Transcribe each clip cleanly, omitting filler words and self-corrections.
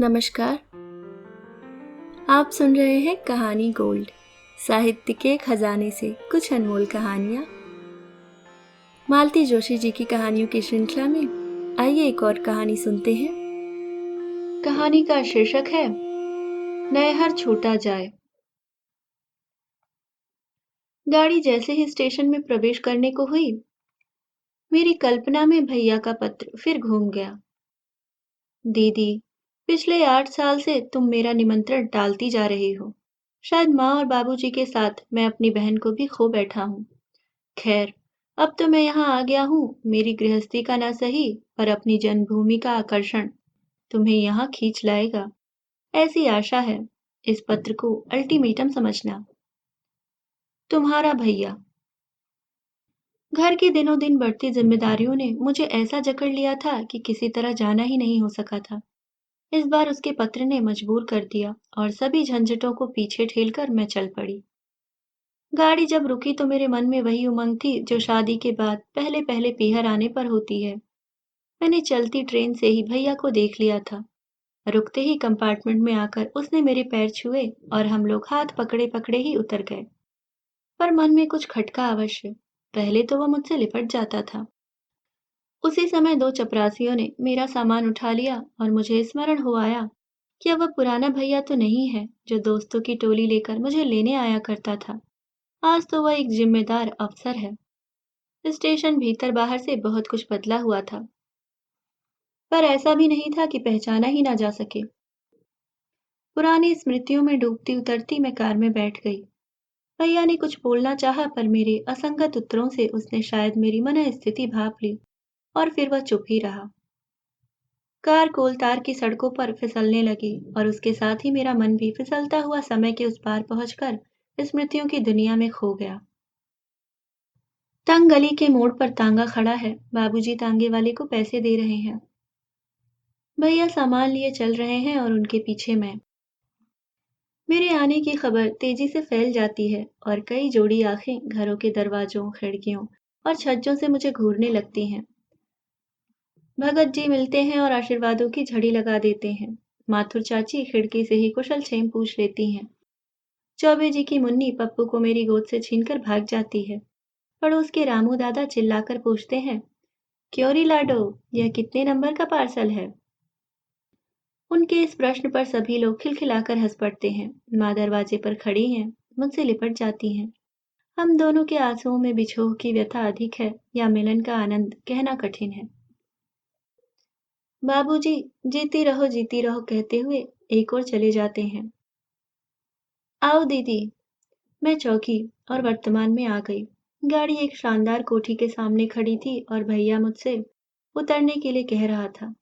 नमस्कार। आप सुन रहे हैं कहानी गोल्ड, साहित्य के खजाने से कुछ अनमोल कहानियाँ। मालती जोशी जी की कहानियों की श्रृंखला में आइए एक और कहानी सुनते हैं। कहानी का शीर्षक है नैहर छूटा जाए। गाड़ी जैसे ही स्टेशन में प्रवेश करने को हुई, मेरी कल्पना में भैया का पत्र फिर घूम गया। दीदी, पिछले 8 साल से तुम मेरा निमंत्रण टालती जा रही हो। शायद माँ और बाबूजी के साथ मैं अपनी बहन को भी खो बैठा हूँ। खैर, अब तो मैं यहाँ आ गया हूँ। मेरी गृहस्थी का ना सही, पर अपनी जन्मभूमि का आकर्षण तुम्हें यहाँ खींच लाएगा, ऐसी आशा है। इस पत्र को अल्टीमेटम समझना। तुम्हारा भैया। घर की दिनों दिन बढ़ती जिम्मेदारियों ने मुझे ऐसा जकड़ लिया था कि किसी तरह जाना ही नहीं हो सका था। इस बार उसके पत्र ने मजबूर कर दिया और सभी झंझटों को पीछे ठेलकर मैं चल पड़ी। गाड़ी जब रुकी तो मेरे मन में वही उमंग थी जो शादी के बाद पहले पहले पीहर आने पर होती है। मैंने चलती ट्रेन से ही भैया को देख लिया था। रुकते ही कंपार्टमेंट में आकर उसने मेरे पैर छुए और हम लोग हाथ पकड़े पकड़े ही उतर गए। पर मन में कुछ खटका अवश्य। पहले तो वह मुझसे लिपट जाता था। उसी समय 2 चपरासियों ने मेरा सामान उठा लिया और मुझे स्मरण हो आया कि अब वह पुराना भैया तो नहीं है जो दोस्तों की टोली लेकर मुझे लेने आया करता था। आज तो वह एक जिम्मेदार अफसर है। स्टेशन भीतर बाहर से बहुत कुछ बदला हुआ था, पर ऐसा भी नहीं था कि पहचाना ही ना जा सके। पुरानी स्मृतियों में डूबती उतरती मैं कार में बैठ गई। भैया ने कुछ बोलना चाहा, पर मेरे असंगत उत्तरों से उसने शायद मेरी मनःस्थिति भांप ली और फिर वह चुप ही रहा। कार कोलतार की सड़कों पर फिसलने लगी और उसके साथ ही मेरा मन भी फिसलता हुआ समय के उस पार पहुंचकर स्मृतियों की दुनिया में खो गया। तंग गली के मोड़ पर तांगा खड़ा है। बाबूजी तांगे वाले को पैसे दे रहे हैं। भैया सामान लिए चल रहे हैं और उनके पीछे मैं। मेरे आने की खबर तेजी से फैल जाती है और कई जोड़ी आंखें घरों के दरवाजों, खिड़कियों और छज्जों से मुझे घूरने लगती हैं। भगत जी मिलते हैं और आशीर्वादों की झड़ी लगा देते हैं। माथुर चाची खिड़की से ही कुशल क्षेम पूछ लेती हैं। चौबे जी की मुन्नी पप्पू को मेरी गोद से छीनकर भाग जाती है। पड़ोस के रामू दादा चिल्लाकर पूछते हैं, क्यों री लाडो, यह कितने नंबर का पार्सल है? उनके इस प्रश्न पर सभी लोग खिलखिलाकर हंस पड़ते हैं। माँ दरवाजे पर खड़ी हैं, मुझसे लिपट जाती हैं। हम दोनों के आंसुओं में बिछोह की व्यथा अधिक है या मिलन का आनंद, कहना कठिन है। बाबूजी जीती रहो कहते हुए एक और चले जाते हैं। आओ दीदी। मैं चौंकी और वर्तमान में आ गई। गाड़ी एक शानदार कोठी के सामने खड़ी थी और भैया मुझसे उतरने के लिए कह रहा था।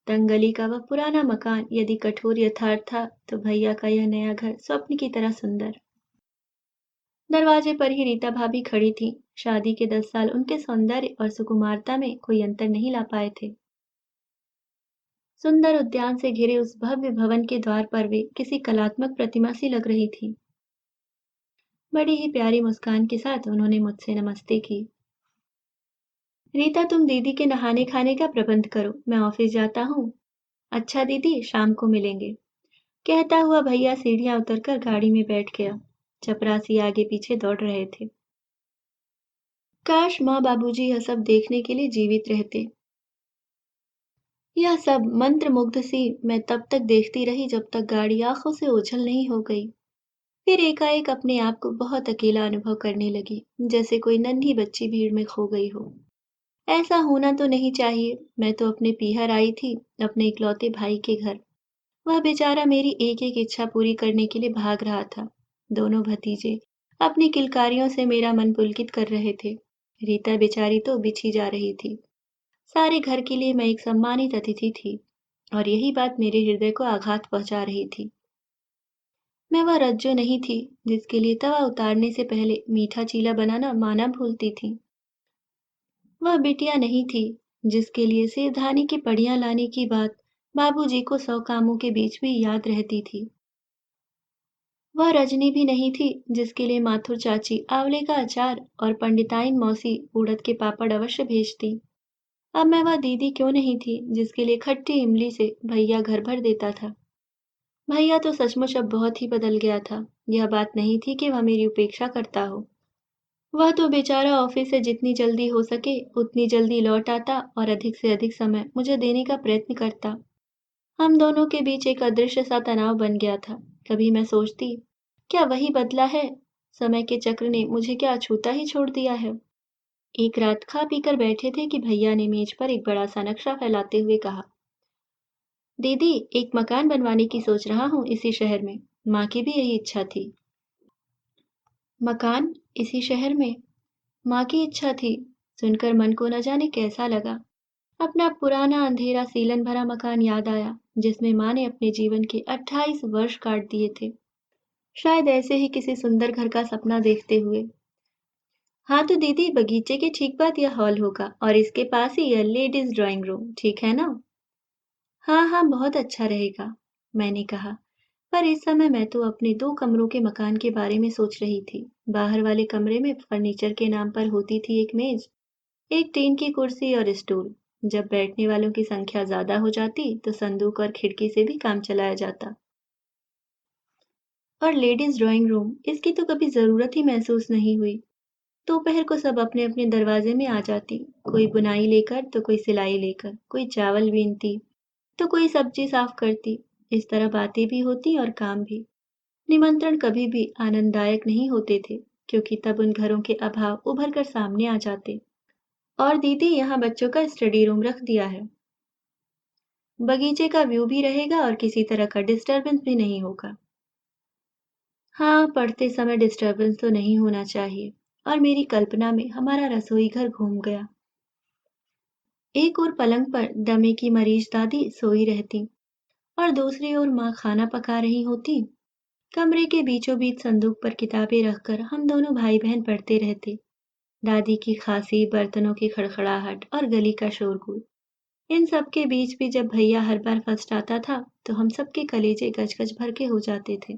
तंग गली का वह पुराना मकान यदि कठोर यथार्थ था, तो भैया का यह नया घर स्वप्न की तरह सुंदर। दरवाजे पर ही रीता भाभी खड़ी थी। शादी के 10 साल उनके सौंदर्य और सुकुमारता में कोई अंतर नहीं ला पाए थे। सुंदर उद्यान से घिरे उस भव्य भवन के द्वार पर वे किसी कलात्मक प्रतिमा सी लग रही थी। बड़ी ही प्यारी मुस्कान के साथ उन्होंने मुझसे नमस्ते की। रीता, तुम दीदी के नहाने खाने का प्रबंध करो, मैं ऑफिस जाता हूँ। अच्छा दीदी, शाम को मिलेंगे, कहता हुआ भैया सीढ़ियां उतरकर गाड़ी में बैठ गया। चपरासी आगे पीछे दौड़ रहे थे। काश माँ बाबूजी यह सब देखने के लिए जीवित रहते। यह सब मंत्रमुग्ध सी मैं तब तक देखती रही जब तक गाड़ी आंखों से ओझल नहीं हो गई। फिर एकाएक अपने आप को बहुत अकेला अनुभव करने लगी, जैसे कोई नन्ही बच्ची भीड़ में खो गई हो। ऐसा होना तो नहीं चाहिए। मैं तो अपने पीहर आई थी, अपने इकलौते भाई के घर। वह बेचारा मेरी एक एक इच्छा पूरी करने के लिए भाग रहा था। दोनों भतीजे अपनी किलकारियों से मेरा मन पुलकित कर रहे थे। रीता बेचारी तो बिछी जा रही थी। सारे घर के लिए मैं एक सम्मानित अतिथि थी और यही बात मेरे हृदय को आघात पहुंचा रही थी। मैं वह रज्जो नहीं थी जिसके लिए तवा उतारने से पहले मीठा चीला बनाना माना भूलती थी। वह बिटिया नहीं थी जिसके लिए सेवधानी की पड़ियां लाने की बात बाबूजी को 100 कामों के बीच भी याद रहती थी। वह रजनी भी नहीं थी जिसके लिए माथुर चाची आंवले का अचार और पंडिताइन मौसी उड़द के पापड़ अवश्य भेजती। अब मैं वह दीदी क्यों नहीं थी जिसके लिए खट्टी इमली से भैया घर भर देता था। भैया तो सचमुच अब बहुत ही बदल गया था। यह बात नहीं थी कि वह मेरी उपेक्षा करता हो। वह तो बेचारा ऑफिस से जितनी जल्दी हो सके उतनी जल्दी लौट आता और अधिक से अधिक समय मुझे देने का प्रयत्न करता। हम दोनों के बीच एक अदृश्य सा तनाव बन गया था। कभी मैं सोचती, क्या वही बदला है? समय के चक्र ने मुझे क्या अछूता ही छोड़ दिया है? एक रात खा पीकर बैठे थे कि भैया ने मेज पर एक बड़ा सा नक्शा फैलाते हुए कहा, दीदी, एक मकान बनवाने की सोच रहा हूँ इसी शहर में। माँ की भी यही इच्छा थी। मकान? इसी शहर में? माँ की इच्छा थी। सुनकर मन को न जाने कैसा लगा। अपना पुराना अंधेरा सीलन भरा मकान याद आया, जिसमें माँ ने अपने जीवन के 28 वर्ष काट दिए थे। शायद ऐसे ही किसी सुंदर घर का सपना देखते हुए। हाँ तो दीदी, बगीचे के ठीक बाद यह हॉल होगा और इसके पास ही यह लेडीज ड्राइंग रूम, ठीक है ना? हाँ हाँ, बहुत अच्छा रहेगा, मैंने कहा। पर इस समय मैं तो अपने 2 कमरों के मकान के बारे में सोच रही थी। बाहर वाले कमरे में फर्नीचर के नाम पर होती थी एक मेज, एक टीन की कुर्सी और स्टूल। जब बैठने वालों की संख्या ज्यादा हो जाती तो संदूक और खिड़की से भी काम चलाया जाता। और लेडीज ड्राइंग रूम, इसकी तो कभी जरूरत ही महसूस नहीं हुई। दोपहर को सब अपने अपने दरवाजे में आ जाती, कोई बुनाई लेकर तो कोई सिलाई लेकर, कोई चावल बीनती तो कोई सब्जी साफ करती। इस तरह बातें भी होती और काम भी। निमंत्रण कभी भी आनंददायक नहीं होते थे, क्योंकि तब उन घरों के अभाव उभर कर सामने आ जाते। और दीदी, यहाँ बच्चों का स्टडी रूम रख दिया है। बगीचे का व्यू भी रहेगा और किसी तरह का डिस्टरबेंस भी नहीं होगा। हाँ, पढ़ते समय डिस्टरबेंस तो नहीं होना चाहिए। और मेरी कल्पना में हमारा रसोई घर घूम गया। एक ओर पलंग पर दमे की मरीज दादी सोई रहती और दूसरी ओर माँ खाना पका रही होती। कमरे के बीचों बीच संदूक पर किताबें रखकर हम दोनों भाई बहन पढ़ते रहते। दादी की खांसी, बर्तनों की खड़खड़ाहट और गली का शोरगुल, इन सब के बीच भी जब भैया हर बार फर्स्ट आता था तो हम सबके कलेजे गज-गज भर के हो जाते थे।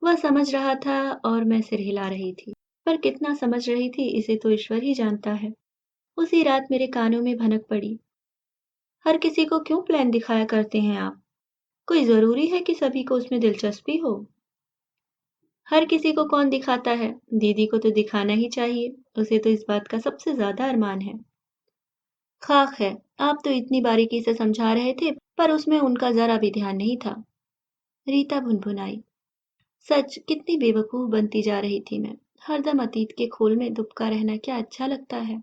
वह समझ रहा था और मैं सिर हिला रही थी। पर कितना समझ रही थी इसे तो ईश्वर ही जानता है। उसी रात मेरे कानों में भनक पड़ी, हर किसी को क्यों प्लान दिखाया करते हैं आप? कोई जरूरी है कि सभी को उसमें दिलचस्पी हो? हर किसी को कौन दिखाता है? दीदी को तो दिखाना ही चाहिए, उसे तो इस बात का सबसे ज्यादा अरमान है। खाक है, आप तो इतनी बारीकी से समझा रहे थे, पर उसमें उनका जरा भी ध्यान नहीं था। रीता भुनभुनाई। सच, कितनी बेवकूफ बनती जा रही थी मैं। हरदम अतीत के खोल में दुबका रहना क्या अच्छा लगता है।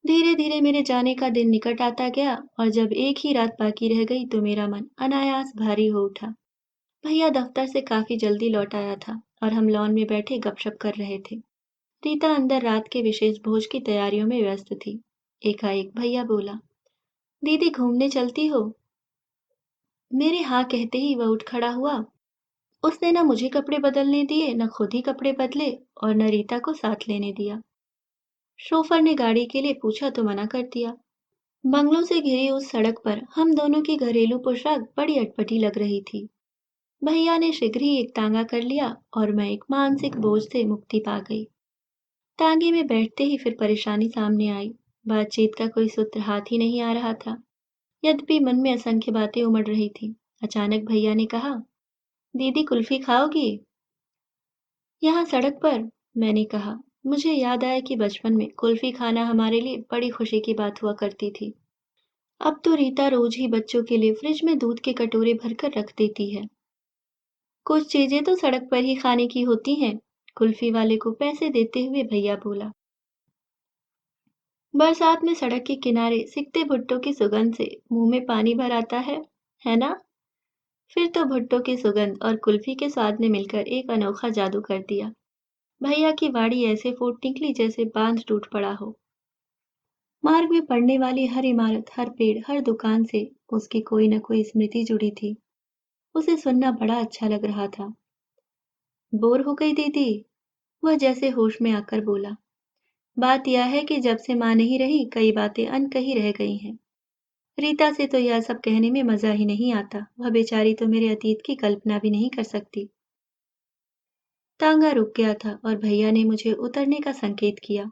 धीरे धीरे मेरे जाने का दिन निकट आता गया और जब एक ही रात बाकी रह गई तो मेरा मन अनायास भारी हो उठा। भैया दफ्तर से काफी जल्दी लौट आया था और हम लॉन में बैठे गपशप कर रहे थे। रीता अंदर रात के विशेष भोज की तैयारियों में व्यस्त थी। एकाएक भैया बोला, दीदी घूमने चलती हो? मेरे हाँ कहते ही वह उठ खड़ा हुआ। उसने न मुझे कपड़े बदलने दिए, न खुद ही कपड़े बदले और न रीता को साथ लेने दिया। शोफर ने गाड़ी के लिए पूछा तो मना कर दिया। बंगलों से घिरी उस सड़क पर हम दोनों की घरेलू पोशाक बड़ी अटपटी लग रही थी। भैया ने शीघ्र ही एक तांगा कर लिया और मैं एक मानसिक बोझ से मुक्ति पा गई। तांगे में बैठते ही फिर परेशानी सामने आई। बातचीत का कोई सूत्र हाथ ही नहीं आ रहा था, यद्यपि मन में असंख्य बातें उमड़ रही थी। अचानक भैया ने कहा, दीदी कुल्फी खाओगी? यहाँ सड़क पर? मैंने कहा। मुझे याद आया कि बचपन में कुल्फी खाना हमारे लिए बड़ी खुशी की बात हुआ करती थी। अब तो रीता रोज ही बच्चों के लिए फ्रिज में दूध के कटोरे भरकर रख देती है। कुछ चीजें तो सड़क पर ही खाने की होती हैं। कुल्फी वाले को पैसे देते हुए भैया बोला। बरसात में सड़क के किनारे सिकते भुट्टो की सुगंध से मुंह में पानी भर आता है ना? फिर तो भुट्टो की सुगंध और कुल्फी के स्वाद ने मिलकर एक अनोखा जादू कर दिया। भैया की वाड़ी ऐसे फूट निकली जैसे बांध टूट पड़ा हो। मार्ग में पड़ने वाली हर इमारत, हर पेड़, हर दुकान से उसकी कोई न कोई स्मृति जुड़ी थी। उसे सुनना बड़ा अच्छा लग रहा था। बोर हो गई दीदी? वह जैसे होश में आकर बोला। बात यह है कि जब से माँ नहीं रही कई बातें अनकही रह गई हैं। रीता से तो यह सब कहने में मजा ही नहीं आता। वह बेचारी तो मेरे अतीत की कल्पना भी नहीं कर सकती। तांगा रुक गया था और भैया ने मुझे उतरने का संकेत किया।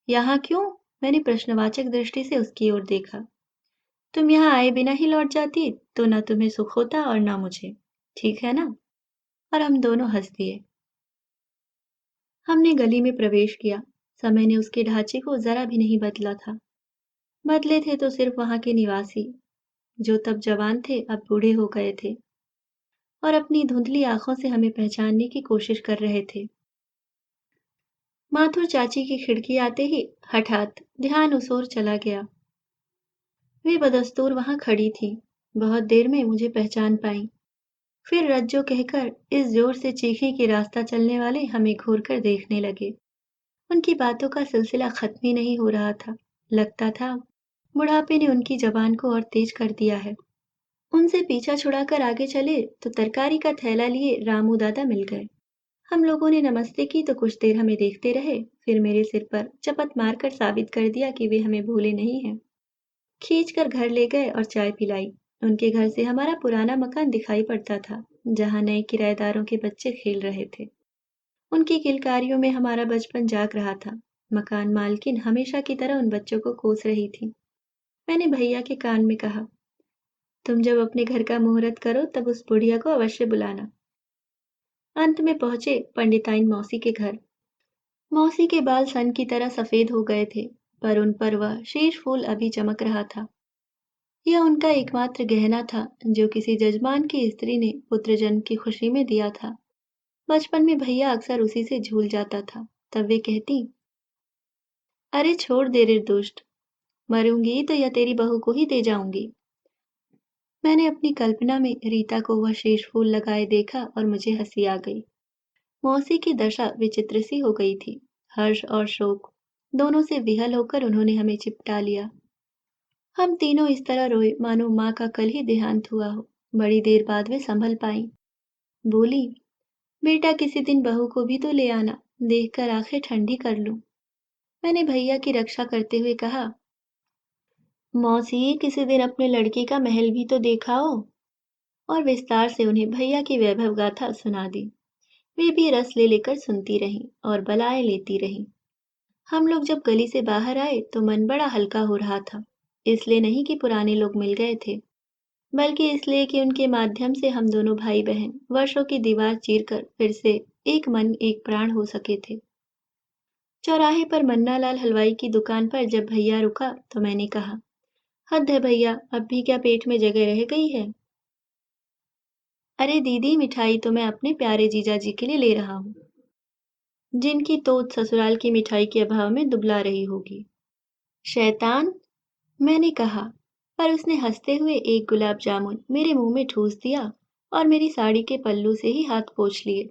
यहाँ क्यों? मैंने प्रश्नवाचक दृष्टि से उसकी ओर देखा। तुम यहाँ आए बिना ही लौट जाती तो ना तुम्हें सुख होता और ना मुझे। ठीक है ना? और हम दोनों हंस दिए। हमने गली में प्रवेश किया। समय ने उसके ढांचे को जरा भी नहीं बदला था। बदले थे तो सिर्फ वहां के निवासी, जो तब जवान थे अब बूढ़े हो गए थे और अपनी धुंधली आंखों से हमें पहचानने की कोशिश कर रहे थे। माथुर चाची की खिड़की आते ही हठात ध्यान उस ओर चला गया। वे बदस्तूर वहां खड़ी थी। बहुत देर में मुझे पहचान पाई। फिर रज्जो कहकर इस जोर से चीखी कि रास्ता चलने वाले हमें घूर कर देखने लगे। उनकी बातों का सिलसिला खत्म ही नहीं हो रहा था। लगता था बुढ़ापे ने उनकी जबान को और तेज कर दिया है। उनसे पीछा छुड़ाकर आगे चले तो तरकारी का थैला लिए रामू दादा मिल गए। हम लोगों ने नमस्ते की तो कुछ देर हमें देखते रहे, फिर मेरे सिर पर चपत मारकर साबित कर दिया कि वे हमें भूले नहीं हैं। खींच कर घर ले गए और चाय पिलाई। उनके घर से हमारा पुराना मकान दिखाई पड़ता था, जहाँ नए किराएदारों के बच्चे खेल रहे थे। उनकी किलकारियों में हमारा बचपन जाग रहा था। मकान मालकिन हमेशा की तरह उन बच्चों को कोस रही थी। मैंने भैया के कान में कहा, तुम जब अपने घर का मुहूर्त करो तब उस बुढ़िया को अवश्य बुलाना। अंत में पहुंचे पंडिताइन मौसी के घर। मौसी के बाल सन की तरह सफेद हो गए थे, पर उन पर वह शेष फूल अभी चमक रहा था। यह उनका एकमात्र गहना था जो किसी जजमान की स्त्री ने पुत्र जन्म की खुशी में दिया था। बचपन में भैया अक्सर उसी से झूल जाता था। तब वे कहती, अरे छोड़ दे रे दुष्ट, मरूंगी तो यह तेरी बहू को ही दे जाऊंगी। मैंने अपनी कल्पना में रीता को वह शेष फूल लगाए देखा और मुझे हंसी आ गई। मौसी की दशा विचित्र सी हो गई थी। हर्ष और शोक दोनों से विहल होकर उन्होंने हमें चिपटा लिया। हम तीनों इस तरह रोए मानो माँ का कल ही देहांत हुआ हो। बड़ी देर बाद वे संभल पाई। बोली, बेटा किसी दिन बहू को भी तो ले आना, देखकर आंखें ठंडी कर लूं। मैंने भैया की रक्षा करते हुए कहा, मौसी किसी दिन अपने लड़के का महल भी तो दिखाओ। और विस्तार से उन्हें भैया की वैभव गाथा सुना दी। वे भी रस ले लेकर सुनती रहीं और बलाएं लेती रहीं। हम लोग जब गली से बाहर आए तो मन बड़ा हल्का हो रहा था। इसलिए नहीं कि पुराने लोग मिल गए थे, बल्कि इसलिए कि उनके माध्यम से हम दोनों भाई बहन वर्षों की दीवार चीरकर फिर से एक मन एक प्राण हो सके थे। चौराहे पर मन्ना लाल हलवाई की दुकान पर जब भैया रुका तो मैंने कहा, हद है भैया, अब भी क्या पेट में जगह रह गई है? अरे दीदी, मिठाई तो मैं अपने प्यारे जीजा जी के लिए ले रहा हूँ, जिनकी तोत ससुराल की मिठाई के अभाव में दुबला रही होगी। शैतान, मैंने कहा, पर उसने हंसते हुए एक गुलाब जामुन मेरे मुंह में ठूस दिया और मेरी साड़ी के पल्लू से ही हाथ पोंछ लिए।